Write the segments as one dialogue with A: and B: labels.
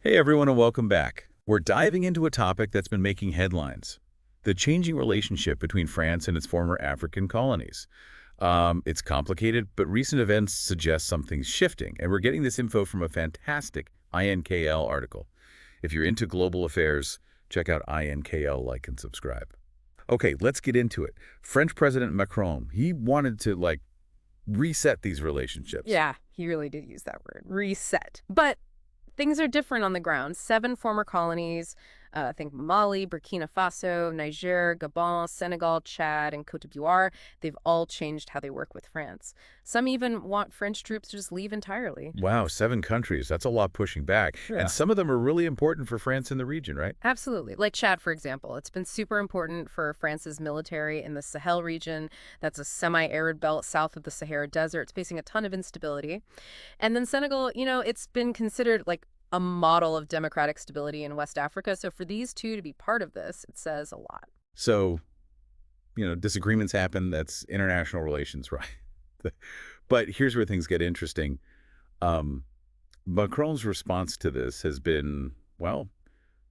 A: Hey everyone and welcome back. We're diving into a topic that's been making headlines, the changing relationship between France and its former African colonies. It's complicated, but recent events suggest something's shifting, and we're getting this info from a fantastic INKL article. If you're into global affairs, check out INKL, like and subscribe. Okay, let's get into it. French President Macron, he wanted to, reset these relationships.
B: Yeah, he really did use that word, reset. But things are different on the ground. 7 former colonies, I think Mali, Burkina Faso, Niger, Gabon, Senegal, Chad, and Cote d'Ivoire, they've all changed how they work with France. Some even want French troops to just leave entirely.
A: Wow, 7 countries. That's a lot pushing back.
B: Yeah.
A: And some of them are really important for France in the region, right?
B: Absolutely. Like Chad, for example. It's been super important for France's military in the Sahel region. That's a semi-arid belt south of the Sahara Desert. It's facing a ton of instability. And then Senegal, it's been considered like a model of democratic stability in West Africa. So for these two to be part of this, it says a lot.
A: So, disagreements happen. That's international relations, right? But here's where things get interesting. Macron's response to this has been, well,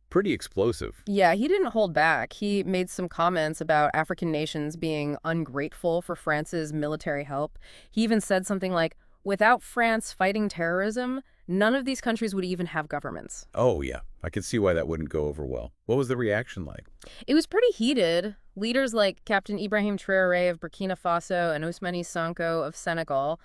A: pretty explosive.
B: Yeah, he didn't hold back. He made some comments about African nations being ungrateful for France's military help. He even said something like, without France fighting terrorism, none of these countries would even have governments.
A: Oh, yeah. I can see why that wouldn't go over well. What was the reaction like?
B: It was pretty heated. Leaders like Captain Ibrahim Traoré of Burkina Faso and Ousmane Sonko of Senegal,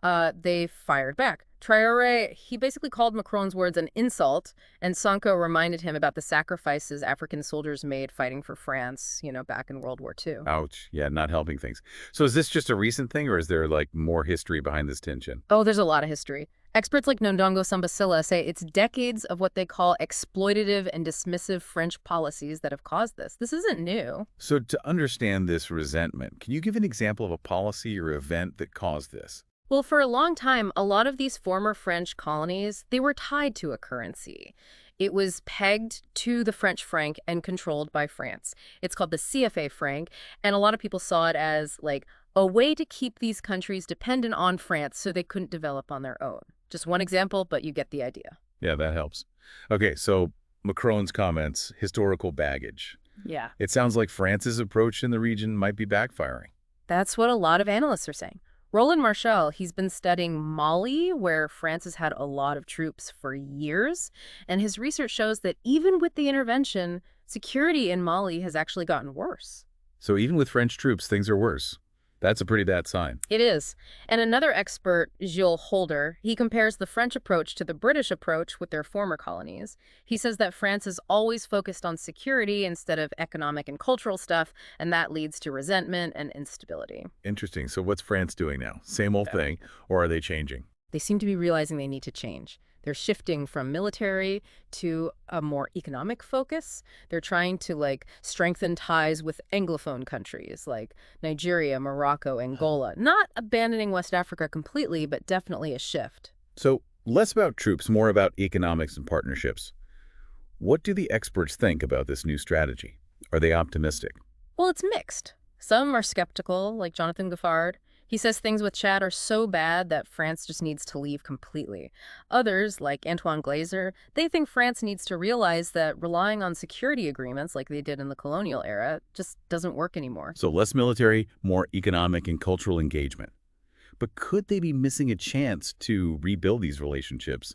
B: they fired back. Traoré, he basically called Macron's words an insult, and Sonko reminded him about the sacrifices African soldiers made fighting for France, back in World War II.
A: Ouch. Yeah, not helping things. So is this just a recent thing, or is there, more history behind this tension?
B: Oh, there's a lot of history. Experts like Ndongo Sambasila say it's decades of what they call exploitative and dismissive French policies that have caused this. This isn't new.
A: So to understand this resentment, can you give an example of a policy or event that caused this?
B: Well, for a long time, a lot of these former French colonies, they were tied to a currency. It was pegged to the French franc and controlled by France. It's called the CFA franc, and a lot of people saw it as like a way to keep these countries dependent on France so they couldn't develop on their own. Just one example, but you get the idea.
A: Yeah, that helps. Okay, so Macron's comments, historical baggage.
B: Yeah.
A: It sounds like France's approach in the region might be backfiring.
B: That's what a lot of analysts are saying. Roland Marshall, he's been studying Mali, where France has had a lot of troops for years, and his research shows that even with the intervention, security in Mali has actually gotten worse.
A: So even with French troops, things are worse. That's a pretty bad sign.
B: It is. And another expert, Gilles Holder, he compares the French approach to the British approach with their former colonies. He says that France is always focused on security instead of economic and cultural stuff, and that leads to resentment and instability.
A: Interesting. So what's France doing now? Same old thing, or are they changing?
B: They seem to be realizing they need to change. They're shifting from military to a more economic focus. They're trying to strengthen ties with Anglophone countries like Nigeria, Morocco, Angola. Not abandoning West Africa completely, but definitely a shift.
A: So less about troops, more about economics and partnerships. What do the experts think about this new strategy? Are they optimistic?
B: Well, it's mixed. Some are skeptical, like Jonathan Gaffard. He says things with Chad are so bad that France just needs to leave completely. Others, like Antoine Glazer, they think France needs to realize that relying on security agreements like they did in the colonial era just doesn't work anymore.
A: So less military, more economic and cultural engagement. But could they be missing a chance to rebuild these relationships,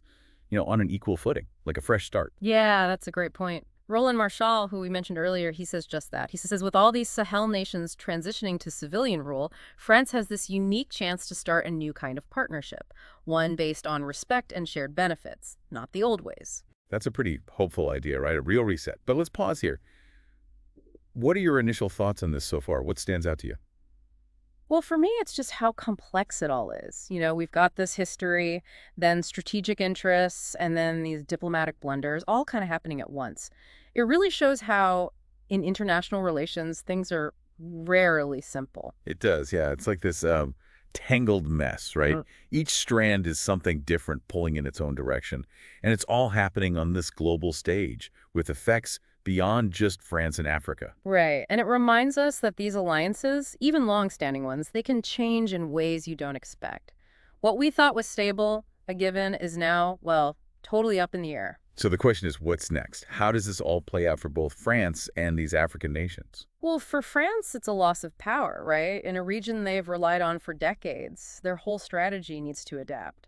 A: on an equal footing, like a fresh start?
B: Yeah, that's a great point. Roland Marshall, who we mentioned earlier, he says just that. He says with all these Sahel nations transitioning to civilian rule, France has this unique chance to start a new kind of partnership, one based on respect and shared benefits, not the old ways.
A: That's a pretty hopeful idea, right? A real reset. But let's pause here. What are your initial thoughts on this so far? What stands out to you?
B: Well, for me, it's just how complex it all is. We've got this history, then strategic interests, and then these diplomatic blunders, all kind of happening at once. It really shows how, in international relations, things are rarely simple.
A: It does, yeah. It's like this tangled mess, right? Each strand is something different pulling in its own direction. And it's all happening on this global stage with effects beyond just France and Africa.
B: Right. And it reminds us that these alliances, even long-standing ones, they can change in ways you don't expect. What we thought was stable, a given, is now, well, totally up in the air.
A: So the question is, what's next? How does this all play out for both France and these African nations?
B: Well, for France, it's a loss of power, right? In a region they've relied on for decades, their whole strategy needs to adapt,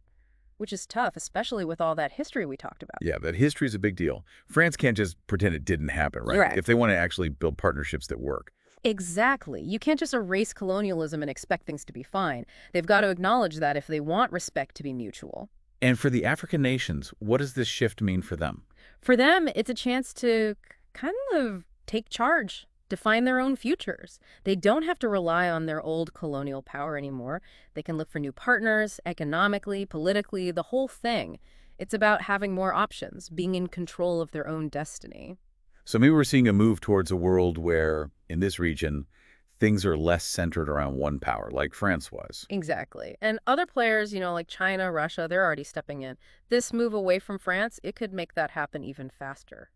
B: which is tough, especially with all that history we talked about.
A: Yeah, that history is a big deal. France can't just pretend it didn't happen, right?
B: Right.
A: If they want to actually build partnerships that work.
B: Exactly. You can't just erase colonialism and expect things to be fine. They've got to acknowledge that if they want respect to be mutual.
A: And for the African nations, what does this shift mean for them?
B: For them, it's a chance to kind of take charge, define their own futures. They don't have to rely on their old colonial power anymore. They can look for new partners, economically, politically, the whole thing. It's about having more options, being in control of their own destiny.
A: So maybe we're seeing a move towards a world where, in this region, things are less centered around one power, like France was.
B: Exactly. And other players, like China, Russia, they're already stepping in. This move away from France, it could make that happen even faster.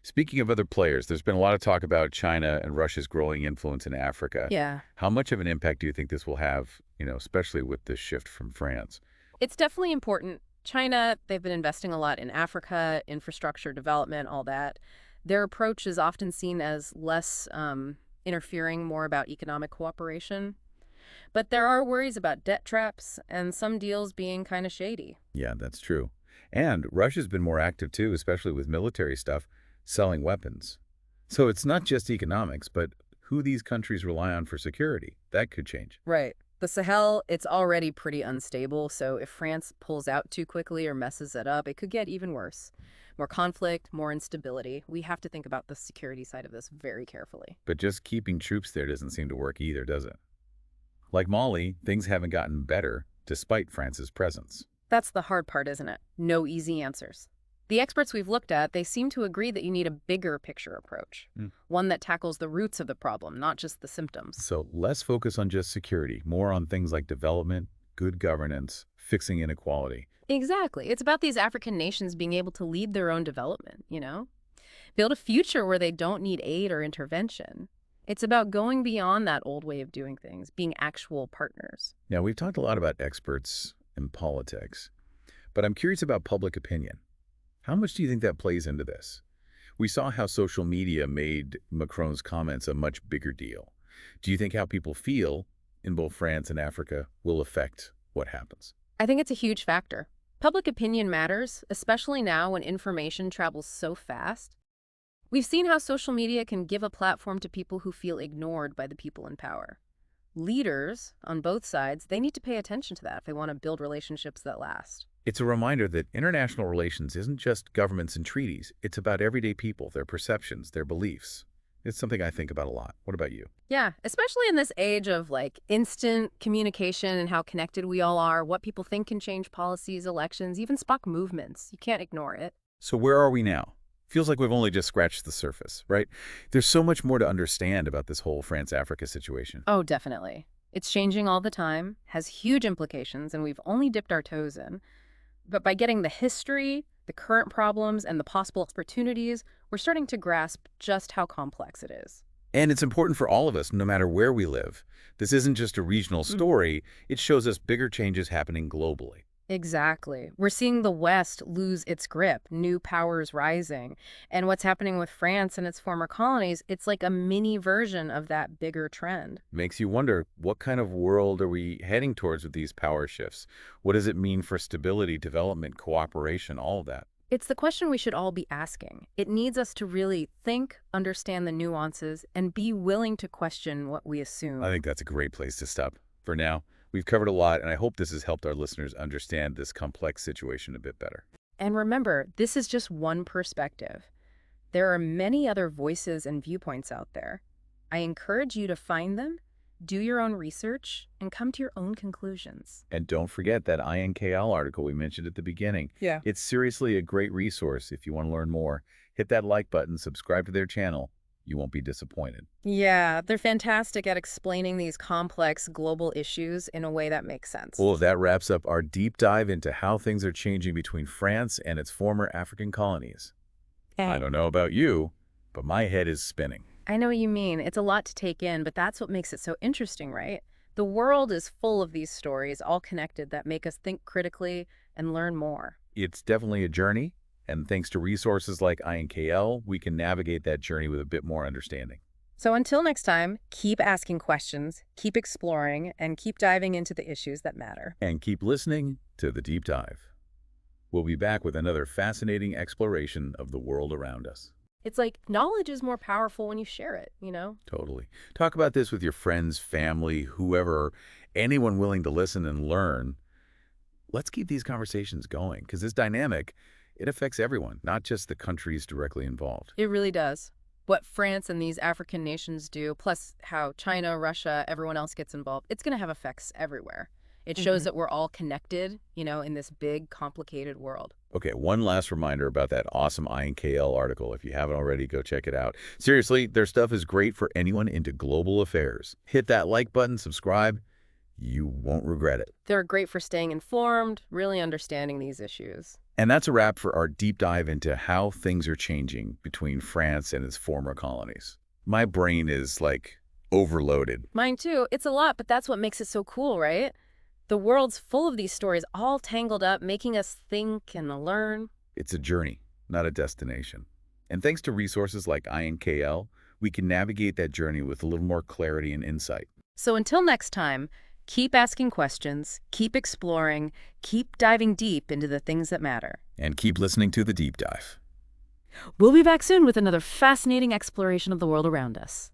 A: Speaking of other players, there's been a lot of talk about China and Russia's growing influence in Africa.
B: Yeah.
A: How much of an impact do you think this will have, especially with this shift from France?
B: It's definitely important. China, they've been investing a lot in Africa, infrastructure development, all that. Their approach is often seen as less interfering, more about economic cooperation. But there are worries about debt traps and some deals being kind of shady.
A: Yeah, that's true. And Russia's been more active too, especially with military stuff, selling weapons. So it's not just economics, but who these countries rely on for security. That could change.
B: Right. The Sahel, it's already pretty unstable, so if France pulls out too quickly or messes it up, it could get even worse. More conflict, more instability. We have to think about the security side of this very carefully.
A: But just keeping troops there doesn't seem to work either, does it? Like Mali, things haven't gotten better despite France's presence.
B: That's the hard part, isn't it? No easy answers. The experts we've looked at, they seem to agree that you need a bigger picture approach, one that tackles the roots of the problem, not just the symptoms.
A: So less focus on just security, more on things like development, good governance, fixing inequality.
B: Exactly. It's about these African nations being able to lead their own development, Build a future where they don't need aid or intervention. It's about going beyond that old way of doing things, being actual partners.
A: Now, we've talked a lot about experts in politics, but I'm curious about public opinion. How much do you think that plays into this? We saw how social media made Macron's comments a much bigger deal. Do you think how people feel in both France and Africa will affect what happens?
B: I think it's a huge factor. Public opinion matters, especially now when information travels so fast. We've seen how social media can give a platform to people who feel ignored by the people in power. Leaders, on both sides, they need to pay attention to that if they want to build relationships that last.
A: It's a reminder that international relations isn't just governments and treaties. It's about everyday people, their perceptions, their beliefs. It's something I think about a lot. What about you?
B: Yeah, especially in this age of instant communication and how connected we all are, what people think can change policies, elections, even spark movements. You can't ignore it.
A: So where are we now? Feels like we've only just scratched the surface, right? There's so much more to understand about this whole France-Africa situation.
B: Oh, definitely. It's changing all the time, has huge implications, and we've only dipped our toes in. But by getting the history, the current problems, and the possible opportunities, we're starting to grasp just how complex it is.
A: And it's important for all of us, no matter where we live. This isn't just a regional story. It shows us bigger changes happening globally.
B: Exactly. We're seeing the West lose its grip, new powers rising. And what's happening with France and its former colonies, it's like a mini version of that bigger trend.
A: Makes you wonder, what kind of world are we heading towards with these power shifts? What does it mean for stability, development, cooperation, all of that?
B: It's the question we should all be asking. It needs us to really think, understand the nuances, and be willing to question what we assume.
A: I think that's a great place to stop. For now, we've covered a lot, and I hope this has helped our listeners understand this complex situation a bit better.
B: And remember, this is just one perspective. There are many other voices and viewpoints out there. I encourage you to find them, do your own research, and come to your own conclusions.
A: And don't forget that INKL article we mentioned at the beginning.
B: Yeah.
A: It's seriously a great resource if you want to learn more. Hit that like button, subscribe to their channel. You won't be disappointed.
B: Yeah, they're fantastic at explaining these complex global issues in a way that makes sense.
A: Well, that wraps up our deep dive into how things are changing between France and its former African colonies. I don't know about you, but my head is spinning.
B: I know what you mean. It's a lot to take in, but that's what makes it so interesting, right? The world is full of these stories, all connected, that make us think critically and learn more.
A: It's definitely a journey, And thanks to resources like INKL, we can navigate that journey with a bit more understanding.
B: So until next time, keep asking questions, keep exploring, and keep diving into the issues that matter.
A: And keep listening to The Deep Dive. We'll be back with another fascinating exploration of the world around us.
B: It's like knowledge is more powerful when you share it, you know?
A: Totally. Talk about this with your friends, family, whoever, anyone willing to listen and learn. Let's keep these conversations going, because this dynamic, it affects everyone, not just the countries directly involved.
B: It really does. What France and these African nations do, plus how China, Russia, everyone else gets involved, it's going to have effects everywhere. It shows that we're all connected, you know, in this big, complicated world.
A: Okay, one last reminder about that awesome INKL article. If you haven't already, go check it out. Seriously, their stuff is great for anyone into global affairs. Hit that like button, subscribe. You won't regret it.
B: They're great for staying informed, really understanding these issues.
A: And that's a wrap for our deep dive into how things are changing between France and its former colonies. My brain is, like, overloaded.
B: Mine too. It's a lot, but that's what makes it so cool, right? The world's full of these stories all tangled up, making us think and learn.
A: It's a journey, not a destination. And thanks to resources like INKL, we can navigate that journey with a little more clarity and insight.
B: So until next time, keep asking questions, keep exploring, keep diving deep into the things that matter.
A: And keep listening to The Deep Dive.
B: We'll be back soon with another fascinating exploration of the world around us.